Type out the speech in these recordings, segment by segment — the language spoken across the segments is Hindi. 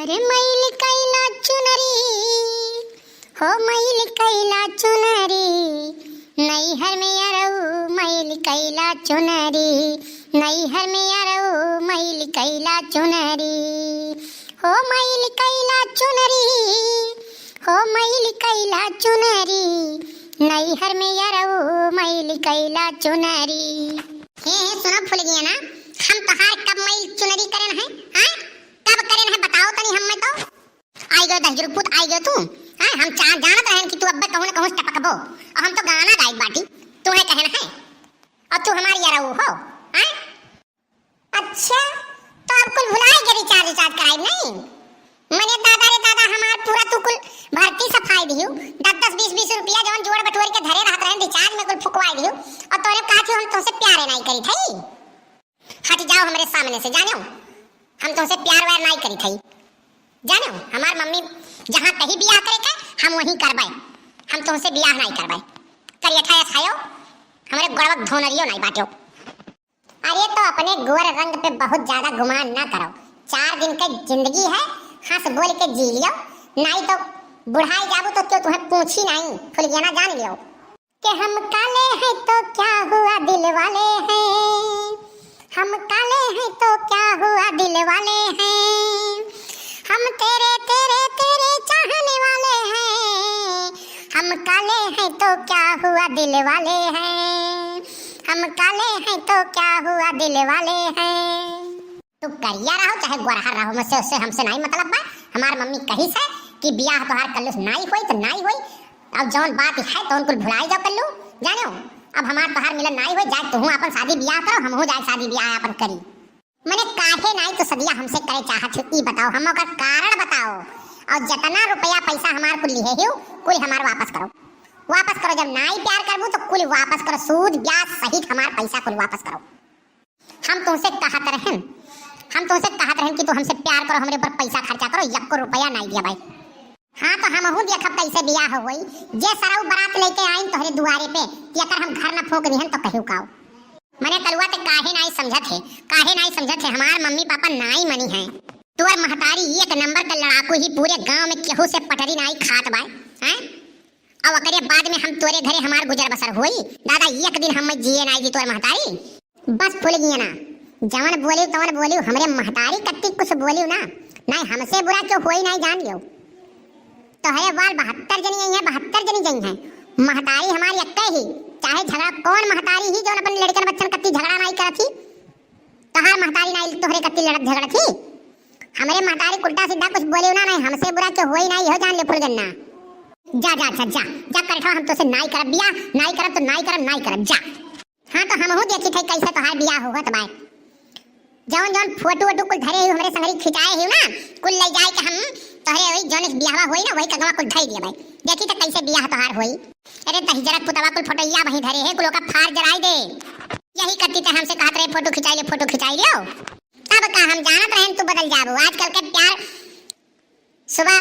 अरे मैल कैला चुनरी हो मैल कैला चुनरी नैहर में अरऊ मैल कैला चुनरी नैहर में अरऊ मैल कैला चुनरी हो मैल कैला चुनरी हो मैल कैला चुनरी नैहर में अरऊ मैल कैला चुनरी। हे सुनो फूल गया ना, हम तहार कब मैल चुनरी करेन है? हां कब करेन है बताओ तनी हम। तो आई गयो दहजर पुत आई गयो तू। हां हम जानत रहन कि तू अब्बे कहूं न कहूं टपकबो और हम तो गाना गाई बाटी तुम्हें कहना है और तू हमारी यार हो। हां अच्छा तो अब कुल भुलाए के रिचार्ज कराई नहीं मने दादा रे दादा हमार पूरा तू कुल भर्ती सफाई दियो 10-20 रुपया जवन जोड़ बटोर के धरे रहत रहन रिचार्ज में कुल फुकवाई दियो और तोरे कहा कि हम तुमसे प्यार नहीं करी थई। हट जाओ हमरे सामने से जानो हम तुमसे प्यार वार नहीं करी थई जानो। हमार मम्मी जहां कहीं बियाह करे के हम वहीं करबाई, हम तुमसे बियाह नहीं करबाई। करिए ठाया खायो हमरे गड़वक धोनरियो नहीं बाटो। अरे तो अपने गोर रंग पे बहुत ज्यादा गुमान ना करो, 4 दिन की जिंदगी है हंस बोल के जी लियो नहीं तो बुढ़ाई जाबो तो क्यों तुम्हें पूछी नहीं फुल गया ना जान लियो कि हम काले हैं तो क्या हुआ दिल वाले हैं, हम काले हैं तो क्या हुआ दिल वाले हैं, हम तेरे तेरे तेरे चाहने वाले हैं, हम काले हैं तो क्या हुआ दिल वाले हैं, हम काले हैं तो क्या हुआ दिल वाले हैं। तू करिया रहो चाहे गोरहा रहो मुझसे उससे हमसे नहीं मतलब बा। हमार मम्मी कही से कि बियाह तोहार कल्लू नहीं होई तो नहीं होई, अब जौन बात है तो उनको भुलाई जाओ कल्लू जानो। अब हमार तोहार मिलन नहीं होई जाए तू अपन शादी बियाह करो हमहू जाए शादी बियाह अपन करी। मने काहे नहीं तो सदिया हमसे करे चाहत ई बताओ, हम ओकर कारण बताओ और जितना रुपया पैसा हमार कुल लिए हियो कुल हमार वापस करो जब नहीं प्यार करबू तो कुल वापस करो, सूद ब्याज सहित हमार पैसा कुल वापस करो। हम तुमसे कहत रहन कि तू हमसे प्यार करो हमरे पर पैसा खर्चा करो 1 रुपया नहीं दिया भाई। हाँ तो हमहू देखब कैसे बियाह होई जे सरऊ बारात लेके आइन तोहरे दुआरे पे अगर हम घर न फूक दिहन तो कहू काओ। मने कलुआ ते काहे नहीं समझत है हमार मम्मी पापा नहीं मनी है। तोर महतारी 1 नंबर का लड़ाकू ही पूरे गांव में केहू से पटरी नहीं खात बाय हैं। अब अकरे बाद में हम तोरे घरे हमार गुजर बसर होई दादा 1 दिन हम जिए नहीं दी तोर महतारी। बस भूल गई ना जवन बोलियो तवन बोलियो हमरे महतारी कत्ती कुछ बोलियो ना नहीं हमसे बुरा क्यों होई नहीं जान लियो। तो है वाल 72 जनी है 72 जनी जई है महतारी हमारी अक्के ही चाहे झगड़ा कौन महतारी ही जो अपन लड़कन बच्चन कत्ती झगड़ा नहीं करती तहार महतारी नहीं तोहरे कत्ती लड़त झगड़ा थी। हमरे महतारी उल्टा सीधा कुछ बोलियो ना नहीं हमसे बुरा क्यों होई नहीं हो जान ले फुल गन्ना। जा कर हम तो से नहीं करब बियाह नहीं करब तो नहीं करब जा। हां तो हमहू देखी थे कैसे तोहार बियाह होत बाय जौन फोटो कुल धरे ही हमरे संगरी खिंचाए ही ना कुल ले जाए के हम तोहरे वही जौन बियाहवा होई ना वही कगवा कुल धई दिया भाई देखी तो कैसे बियाह तोहार होई। अरे तहिजरा पुतवा कुल फोटोया वही धरे है कुल का फाड़ जराई दे यही करती थे हमसे कहत रहे फोटो खिंचाई लियो तब का हम जानत रहन तू बदल जाबो। आजकल के प्यार सुबह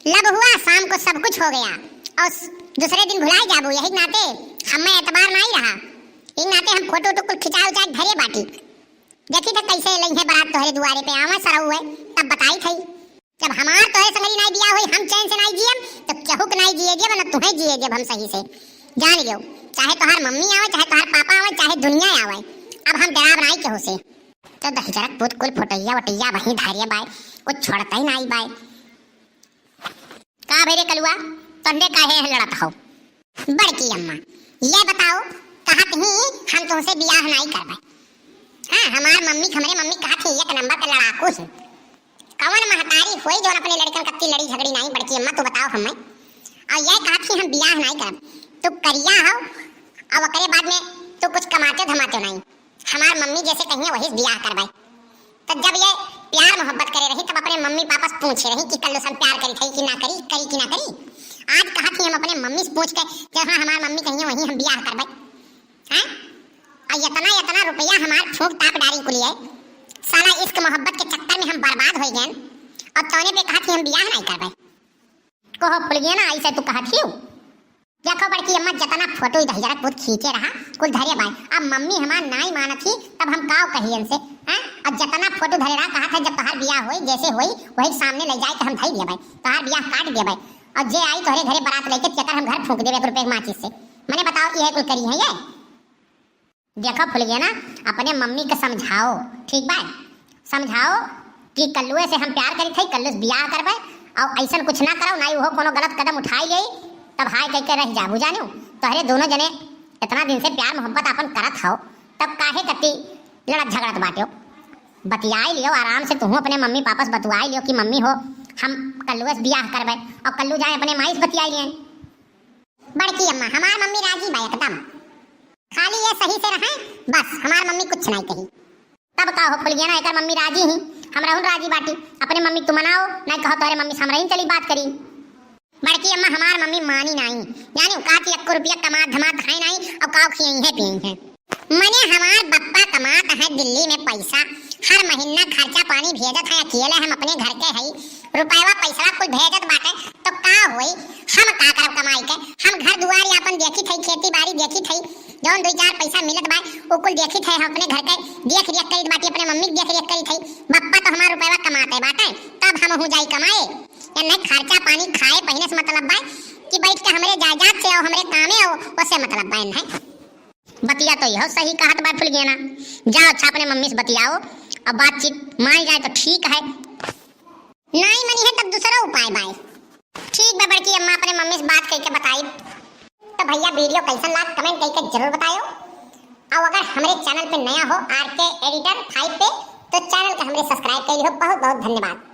लब हुआ शाम को सब कुछ हो गया और दूसरे दिन भुलाई जाबो यही नाते हमें एतबार नहीं रहा। इन नाते हम फोटो कुल खिंचाओ चाहे धरे बाटी देखी तो कैसे लई है बारात तोहरे दुआरे पे आवा सरऊ है तब बताई थई जब हमार तोहरे संगरी नहीं बियाह होई हम चैन से नहीं जियम तो केहू के नहीं जिए जे ना तुम्हें जिए जब हम सही से जान लियो चाहे तोहार मम्मी आवे चाहे तोहार पापा आवे चाहे दुनिया आवे अब हम डराव नहीं केहू से। तो दहजरक पुत कुल फोटोया वटैया वही धारिया बाय कुछ छोड़ता ही नहीं बाय का भेरे कलुआ तंदे काहे लड़त हो। बड़की अम्मा ये बताओ कहत ही हम तुमसे बियाह नहीं करबे। हां हमार मम्मी हमरे मम्मी कहत ही 1 नंबर का लड़ाकू है कौन महतारी होई जो अपने लड़कन कत्ती लड़ी झगड़ी नहीं। बड़की अम्मा तू बताओ हमें और ये कहत ही हम बियाह नहीं करब तू करिया हो अब ओकरे बाद में तू कुछ कमाते धमाते नहीं हमार मम्मी जैसे कहिए वही बियाह करबे। तो जब ये प्यार मोहब्बत करे रही तब अपने मम्मी पापा से पूछे रही कि कल सन प्यार करी थी कि ना करी। आज कहा थी हम अपने मम्मी से पूछ के जब हाँ हमार मम्मी कहिए वही हम बियाह करबे। हां और इतना रुपया हमार फूंक ताप डारी कुली है साला इश्क मोहब्बत के चक्कर में हम बर्बाद हो गए और तोने पे कहा थी हम बियाह नहीं करबे। कोहो फुल गया ना ऐसे तू कहा थी देखो बड़की अम्मा जितना फोटो इधर बहुत खींचे रहा कुल धरे बाय अब मम्मी हमार नहीं मानत थी तब हम काव कहियन से। हां और जितना फोटो धरेला कहा था जब तोहार बियाह होई जैसे होई वही सामने ले जाए के हम धई दिया भाई तोहार बियाह काट दिया भाई और जे आई तोहरे घरे बारात लेके चक्कर हम घर फूंक देबे 1 रुपए माचिस से। मैंने बताओ ये कुल करी है ये? देखो फुल गया ना, अपने मम्मी के समझाओ ठीक बा, समझाओ कि कल्लुए से हम प्यार करी थी, कल्लू से बियाह करबे और ऐसा कुछ ना करो ना वो कोनो गलत कदम उठाई ले तब हाय कह के रह जा बुझानू। तोहरे दोनों जने इतना दिन से प्यार मोहब्बत अपन करत हो तब काहे कति लड़त झगड़त बाटे? बतियाई लियो आराम से, तुम अपने मम्मी पापा से बतवाई लियो कि मम्मी हो हम कल्लुए से बियाह करबे और कल्लू जाए अपने माई से बतियाई लिए। बड़की अम्मा हमार मम्मी राजी बा एकदम, खाली ये सही से रहे बस, हमार मम्मी कुछ नहीं कही। तब का हो फुल गया ना एक मम्मी राजी ही, हमरा हुन राजी बाटी, अपने मम्मी तुम मनाओ नहीं कहो तोहरे मम्मी से हमरा ही चली बात करी। बड़की अम्मा हमार मम्मी मानी नहीं, यानी का 1 रुपया कमा धमा खाई नहीं और का खियई है पियई है। मने हमार बप्पा कमाता है दिल्ली में पैसा, हर महीना खर्चा पानी भेजत है, अकेले हम अपने घर के हई, रुपया पैसा कुल भेजत बाटे तो का होई? हम का करब कमाई के? हम घर दुआर अपन देखी थई, खेती बाड़ी देखी थई, जौन 2-4 पैसा मिलत बा वो कुल देखी थई, हम अपने घर के देख रेख करी बाटी, अपने मम्मी देख रेख करी थई। बप्पा तो हमार रुपया कमाते बाटे तब हम हो जाई कमाए, या नहीं खर्चा पानी खाए पहने से मतलब बा कि बैठ के हमरे जायदाद से और हमरे कामे हो उससे मतलब बा है। बतिया तो यह सही कहत बा फुल गया ना, जाओ अच्छा अपने मम्मी से बतियाओ और बातचीत मान जाए तो ठीक है, नहीं मनी है तब दूसरा उपाय बाय। ठीक बा बड़की अम्मा अपने मम्मी से बात करके बताई। तो भैया वीडियो कैसा लगा कमेंट करके जरूर बताओ, और अगर हमारे चैनल पे नया हो आरके एडिटर 5 पे तो चैनल को हमरे सब्सक्राइब कर लियो। बहुत बहुत धन्यवाद।